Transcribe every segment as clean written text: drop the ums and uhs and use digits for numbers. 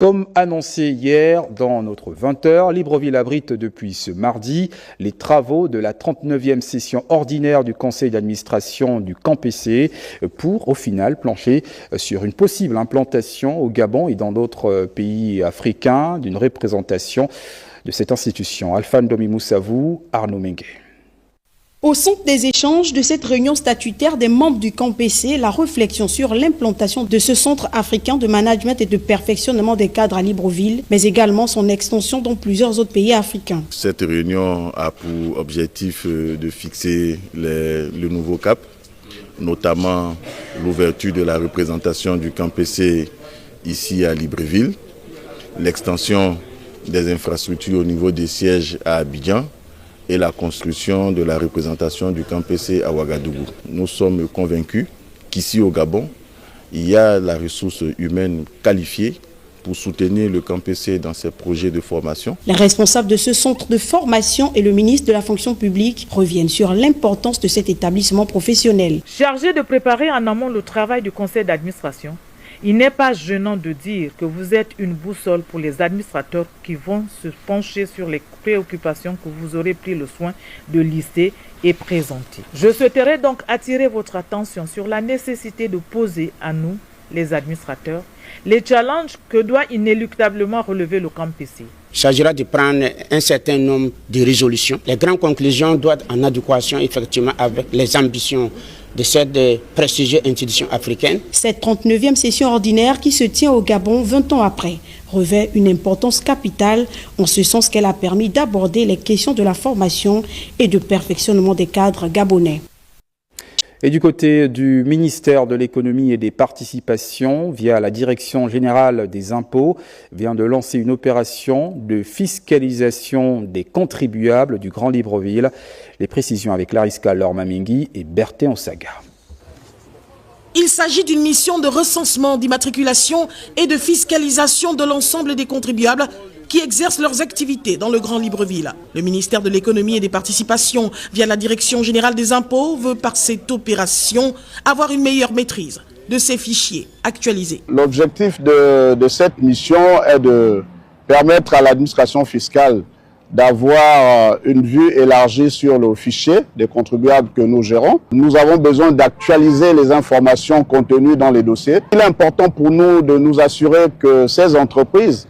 Comme annoncé hier dans notre 20h, Libreville abrite depuis ce mardi les travaux de la 39e session ordinaire du conseil d'administration du CAMPC pour au final plancher sur une possible implantation au Gabon et dans d'autres pays africains d'une représentation de cette institution. Alphane Domi Moussavou, Arnaud Mengue. Au centre des échanges de cette réunion statutaire des membres du CAMPC, la réflexion sur l'implantation de ce centre africain de management et de perfectionnement des cadres à Libreville, mais également son extension dans plusieurs autres pays africains. Cette réunion a pour objectif de fixer le nouveau cap, notamment l'ouverture de la représentation du CAMPC ici à Libreville, l'extension des infrastructures au niveau des sièges à Abidjan, et la construction de la représentation du CAMPC à Ouagadougou. Nous sommes convaincus qu'ici au Gabon, il y a la ressource humaine qualifiée pour soutenir le CAMPC dans ses projets de formation. Les responsables de ce centre de formation et le ministre de la fonction publique reviennent sur l'importance de cet établissement professionnel. Chargé de préparer en amont le travail du conseil d'administration, il n'est pas gênant de dire que vous êtes une boussole pour les administrateurs qui vont se pencher sur les préoccupations que vous aurez pris le soin de lister et présenter. Je souhaiterais donc attirer votre attention sur la nécessité de poser à nous, les administrateurs, les challenges que doit inéluctablement relever le CAMPC. Il s'agira de prendre un certain nombre de résolutions. Les grandes conclusions doivent être en adéquation effectivement avec les ambitions de cette prestigieuse institution africaine. Cette 39e session ordinaire qui se tient au Gabon 20 ans après revêt une importance capitale en ce sens qu'elle a permis d'aborder les questions de la formation et de perfectionnement des cadres gabonais. Et du côté du ministère de l'économie et des participations, via la direction générale des impôts, vient de lancer une opération de fiscalisation des contribuables du Grand Libreville. Les précisions avec Lariska Lormamingui et Berthé Onsaga. Il s'agit d'une mission de recensement, d'immatriculation et de fiscalisation de l'ensemble des contribuables qui exercent leurs activités dans le Grand Libreville. Le ministère de l'économie et des participations, via la direction générale des impôts, veut par cette opération avoir une meilleure maîtrise de ces fichiers actualisés. L'objectif de cette mission est de permettre à l'administration fiscale d'avoir une vue élargie sur le fichier des contribuables que nous gérons. Nous avons besoin d'actualiser les informations contenues dans les dossiers. Il est important pour nous de nous assurer que ces entreprises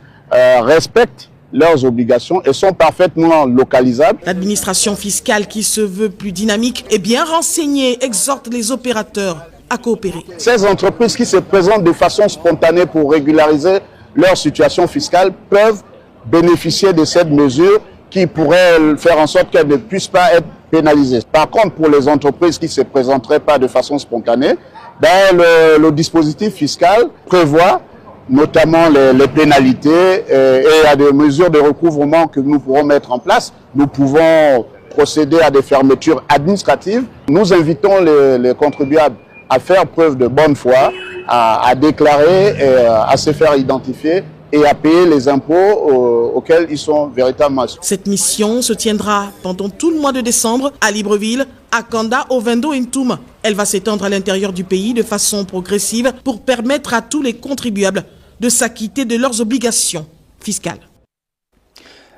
respectent leurs obligations et sont parfaitement localisables. L'administration fiscale qui se veut plus dynamique et bien renseignée exhorte les opérateurs à coopérer. Ces entreprises qui se présentent de façon spontanée pour régulariser leur situation fiscale peuvent bénéficier de cette mesure qui pourrait faire en sorte qu'elles ne puissent pas être pénalisées. Par contre, pour les entreprises qui ne se présenteraient pas de façon spontanée, le dispositif fiscal prévoit notamment les pénalités et il y a des mesures de recouvrement que nous pourrons mettre en place. Nous pouvons procéder à des fermetures administratives. Nous invitons les contribuables à faire preuve de bonne foi, à déclarer, et à se faire identifier et à payer les impôts auxquels ils sont véritablement. Cette mission se tiendra pendant tout le mois de décembre à Libreville, à Kanda, Ovendo et Ntoum. Elle va s'étendre à l'intérieur du pays de façon progressive pour permettre à tous les contribuables de s'acquitter de leurs obligations fiscales.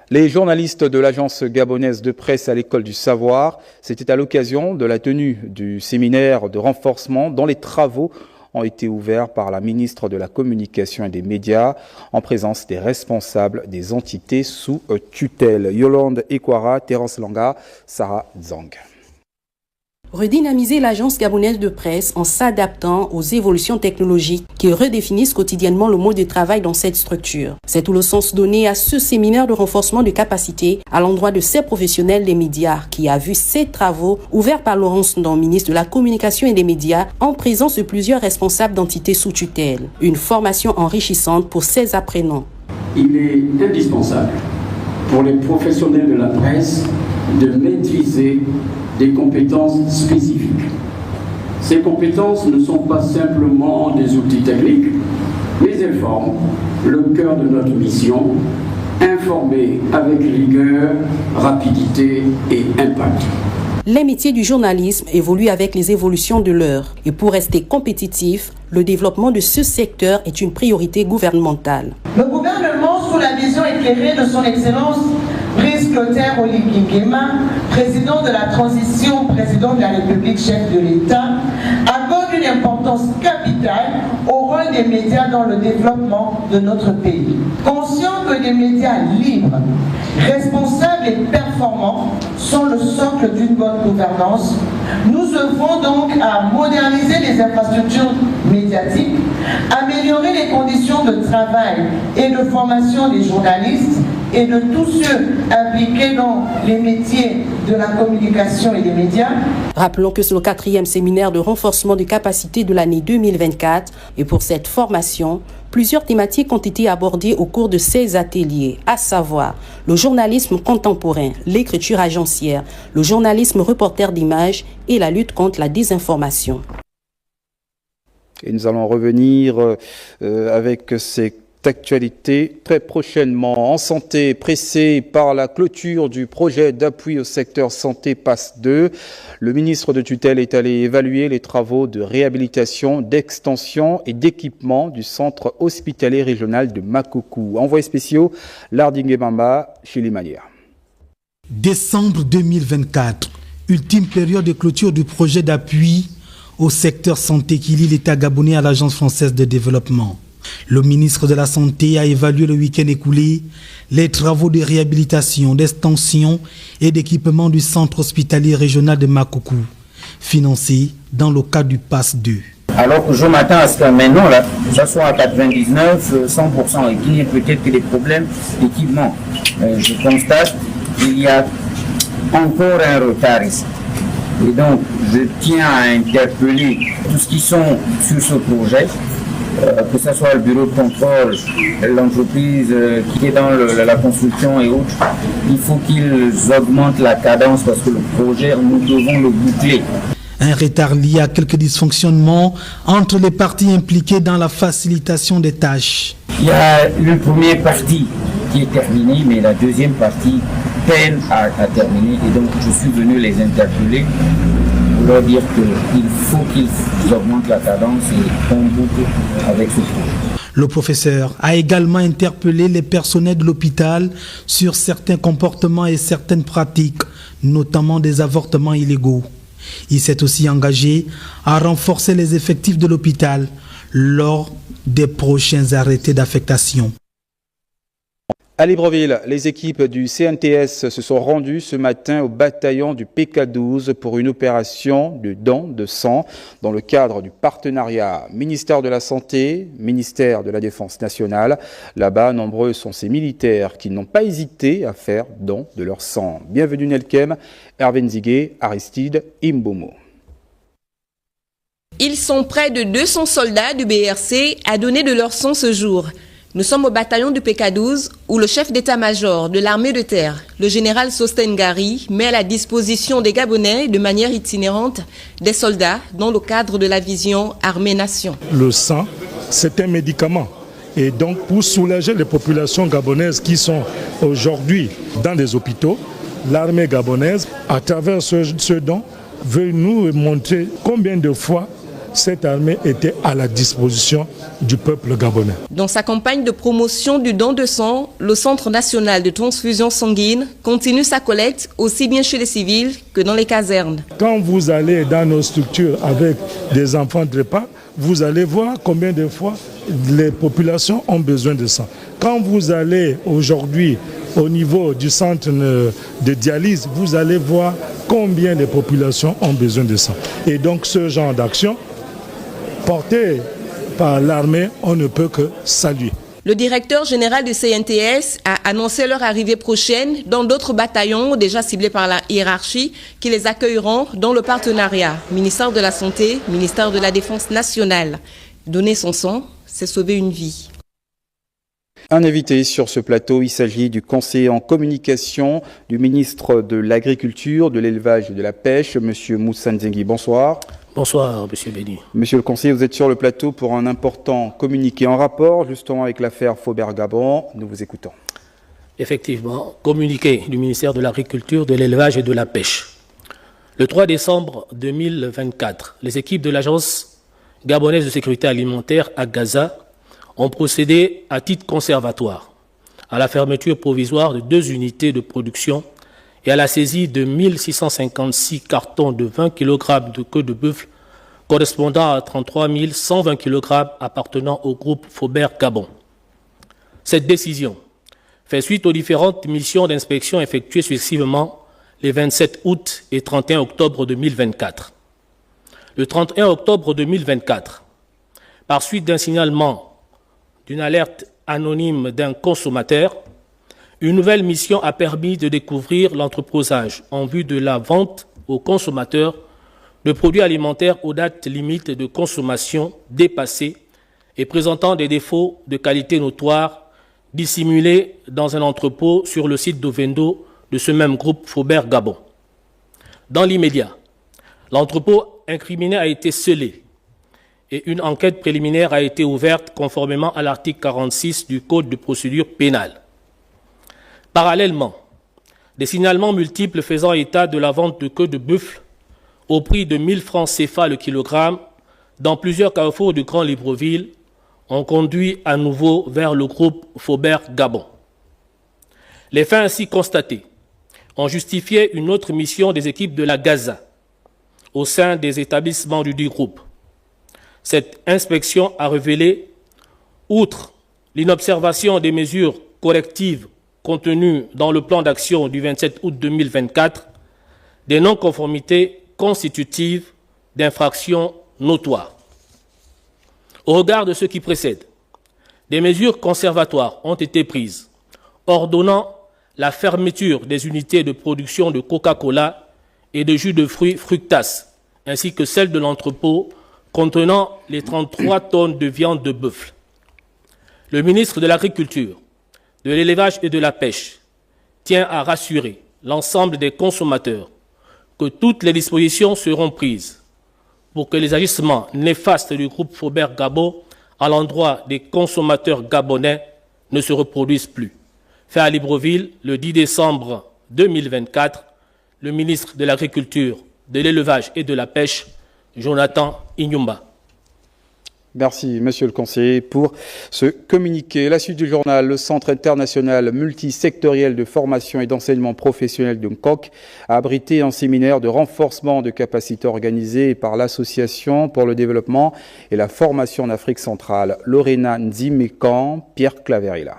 Les journalistes de l'agence gabonaise de presse à l'école du savoir, c'était à l'occasion de la tenue du séminaire de renforcement dont les travaux ont été ouverts par la ministre de la Communication et des Médias en présence des responsables des entités sous tutelle. Yolande Ekwara, Terence Langa, Sarah Zang. Redynamiser l'agence gabonaise de presse en s'adaptant aux évolutions technologiques qui redéfinissent quotidiennement le mode de travail dans cette structure. C'est tout le sens donné à ce séminaire de renforcement de capacité à l'endroit de ces professionnels des médias qui a vu ces travaux ouverts par Laurence Ndong, ministre de la Communication et des Médias, en présence de plusieurs responsables d'entités sous tutelle. Une formation enrichissante pour ces apprenants. Il est indispensable pour les professionnels de la presse de maîtriser des compétences spécifiques. Ces compétences ne sont pas simplement des outils techniques, mais elles forment le cœur de notre mission, informer avec rigueur, rapidité et impact. Les métiers du journalisme évoluent avec les évolutions de l'heure. Et pour rester compétitif, le développement de ce secteur est une priorité gouvernementale. Le gouvernement, sous la vision éclairée de son Excellence Brice Clotaire Oligui Nguema, président de la transition, président de la République, chef de l'État, accorde une importance capitale au rôle des médias dans le développement de notre pays. Conscient que des médias libres, responsables et performants sont le socle d'une bonne gouvernance, nous œuvrons donc à moderniser les infrastructures médiatiques, améliorer les conditions de travail et de formation des journalistes et de tous ceux impliqués dans les métiers de la communication et des médias. Rappelons que c'est le 4e séminaire de renforcement de capacité de l'année 2024 et pour cette formation, plusieurs thématiques ont été abordées au cours de ces ateliers, à savoir le journalisme contemporain, l'écriture agencière, le journalisme reporter d'images et la lutte contre la désinformation. Et nous allons revenir avec ces actualité très prochainement. En santé, pressé par la clôture du projet d'appui au secteur santé PASS 2, le ministre de tutelle est allé évaluer les travaux de réhabilitation, d'extension et d'équipement du centre hospitalier régional de Makoko. Envoyés spéciaux, Lardingue Bamba, chez les Manières. Décembre 2024, ultime période de clôture du projet d'appui au secteur santé qui lie l'État gabonais à l'Agence française de développement. Le ministre de la Santé a évalué le week-end écoulé les travaux de réhabilitation, d'extension et d'équipement du centre hospitalier régional de Makoko, financé dans le cadre du PASS 2. Alors que je m'attends à ce que maintenant, là, ça soit à 99, 100%, et qu'il y ait peut-être que des problèmes d'équipement. Je constate qu'il y a encore un retard ici. Et donc, je tiens à interpeller tous ceux qui sont sur ce projet, que ce soit le bureau de contrôle, l'entreprise qui est dans la construction et autres, il faut qu'ils augmentent la cadence parce que le projet, nous devons le boucler. Un retard lié à quelques dysfonctionnements entre les parties impliquées dans la facilitation des tâches. Il y a une première partie qui est terminée, mais la deuxième partie peine à terminer. Et donc, je suis venu les interpeller pour leur dire qu'il faut qu'ils augmentent la cadence et qu'on boucle avec ce projet. Le professeur a également interpellé les personnels de l'hôpital sur certains comportements et certaines pratiques, notamment des avortements illégaux. Il s'est aussi engagé à renforcer les effectifs de l'hôpital lors des prochains arrêtés d'affectation. À Libreville, les équipes du CNTS se sont rendues ce matin au bataillon du PK12 pour une opération de don de sang dans le cadre du partenariat ministère de la Santé, ministère de la Défense nationale. Là-bas, nombreux sont ces militaires qui n'ont pas hésité à faire don de leur sang. Bienvenue Nelkem, Hervé Nzigué, Aristide Imbomo. Ils sont près de 200 soldats du BRC à donner de leur sang ce jour. Nous sommes au bataillon du PK12 où le chef d'état-major de l'armée de terre, le général Sosten Gari, met à la disposition des Gabonais de manière itinérante des soldats dans le cadre de la vision Armée-Nation. Le sang, c'est un médicament. Et donc pour soulager les populations gabonaises qui sont aujourd'hui dans les hôpitaux, l'armée gabonaise, à travers ce don, veut nous montrer combien de fois cette armée était à la disposition du peuple gabonais. Dans sa campagne de promotion du don de sang, le Centre national de transfusion sanguine continue sa collecte aussi bien chez les civils que dans les casernes. Quand vous allez dans nos structures avec des enfants de repas, vous allez voir combien de fois les populations ont besoin de sang. Quand vous allez aujourd'hui au niveau du centre de dialyse, vous allez voir combien de populations ont besoin de sang. Et donc ce genre d'action, porté par l'armée, on ne peut que saluer. Le directeur général du CNTS a annoncé leur arrivée prochaine dans d'autres bataillons déjà ciblés par la hiérarchie qui les accueilleront dans le partenariat ministère de la Santé, ministère de la Défense nationale. Donner son sang, c'est sauver une vie. Un invité sur ce plateau, il s'agit du conseiller en communication du ministre de l'Agriculture, de l'Élevage et de la Pêche, M. Moussa Nzengui. Bonsoir. Bonsoir, M. Béni. Monsieur le conseiller, vous êtes sur le plateau pour un important communiqué en rapport justement avec l'affaire Faubert-Gabon. Nous vous écoutons. Effectivement, communiqué du ministère de l'Agriculture, de l'Élevage et de la Pêche. Le 3 décembre 2024, les équipes de l'Agence gabonaise de sécurité alimentaire à Gaza ont procédé à titre conservatoire à la fermeture provisoire de 2 unités de production et à la saisie de 1656 cartons de 20 kg de queue de bœuf correspondant à 33 120 kg appartenant au groupe Faubert Gabon. Cette décision fait suite aux différentes missions d'inspection effectuées successivement les 27 août et 31 octobre 2024. Le 31 octobre 2024, par suite d'un signalement d'une alerte anonyme d'un consommateur, une nouvelle mission a permis de découvrir l'entreposage en vue de la vente aux consommateurs de produits alimentaires aux dates limites de consommation dépassées et présentant des défauts de qualité notoires dissimulés dans un entrepôt sur le site d'Ovendo de ce même groupe Faubert Gabon. Dans l'immédiat, l'entrepôt incriminé a été scellé et une enquête préliminaire a été ouverte conformément à l'article 46 du Code de procédure pénale. Parallèlement, des signalements multiples faisant état de la vente de queue de bœuf au prix de 1000 francs CFA le kilogramme dans plusieurs carrefours du Grand Libreville ont conduit à nouveau vers le groupe Faubert Gabon. Les faits ainsi constatés ont justifié une autre mission des équipes de la Gaza au sein des établissements du dit groupe. Cette inspection a révélé, outre l'inobservation des mesures correctives contenues dans le plan d'action du 27 août 2024, des non-conformités constitutives d'infractions notoires. Au regard de ce qui précède, des mesures conservatoires ont été prises, ordonnant la fermeture des unités de production de Coca-Cola et de jus de fruits Fructas, ainsi que celle de l'entrepôt contenant les 33 tonnes de viande de bœuf. Le ministre de l'Agriculture, de l'Élevage et de la Pêche tient à rassurer l'ensemble des consommateurs que toutes les dispositions seront prises pour que les agissements néfastes du groupe Faubert Gabon à l'endroit des consommateurs gabonais ne se reproduisent plus. Fait à Libreville, le 10 décembre 2024, le ministre de l'Agriculture, de l'Élevage et de la Pêche, Jonathan Inyumba. Merci, monsieur le conseiller, pour ce communiqué. La suite du journal, le Centre international multisectoriel de formation et d'enseignement professionnel de Nkok a abrité un séminaire de renforcement de capacités organisé par l'Association pour le développement et la formation en Afrique centrale. Lorena Nzimekan, Pierre Claverilla.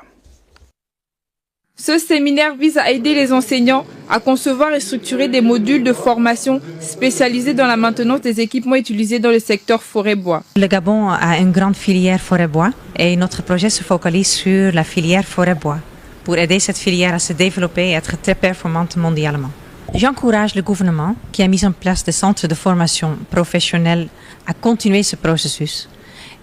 Ce séminaire vise à aider les enseignants à concevoir et structurer des modules de formation spécialisés dans la maintenance des équipements utilisés dans le secteur forêt-bois. Le Gabon a une grande filière forêt-bois et notre projet se focalise sur la filière forêt-bois pour aider cette filière à se développer et être très performante mondialement. J'encourage le gouvernement qui a mis en place des centres de formation professionnelle à continuer ce processus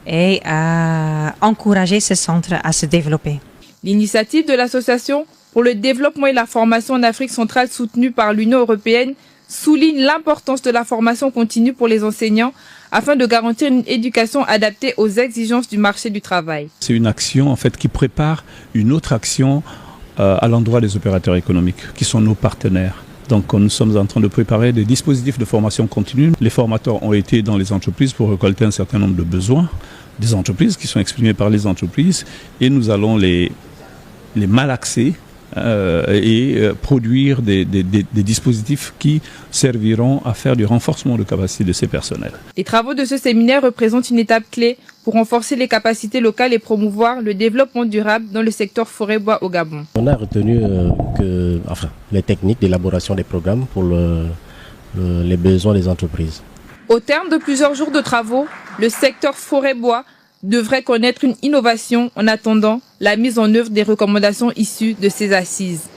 et à encourager ces centres à se développer. L'initiative de l'Association pour le développement et la formation en Afrique centrale soutenue par l'Union européenne souligne l'importance de la formation continue pour les enseignants afin de garantir une éducation adaptée aux exigences du marché du travail. C'est une action en fait qui prépare une autre action à l'endroit des opérateurs économiques qui sont nos partenaires. Donc nous sommes en train de préparer des dispositifs de formation continue. Les formateurs ont été dans les entreprises pour récolter un certain nombre de besoins des entreprises qui sont exprimés par les entreprises et nous allons les malaxer et produire des dispositifs qui serviront à faire du renforcement de capacité de ces personnels. Les travaux de ce séminaire représentent une étape clé pour renforcer les capacités locales et promouvoir le développement durable dans le secteur forêt-bois au Gabon. On a retenu les techniques d'élaboration des programmes pour les besoins des entreprises. Au terme de plusieurs jours de travaux, le secteur forêt-bois devrait connaître une innovation en attendant la mise en œuvre des recommandations issues de ces assises.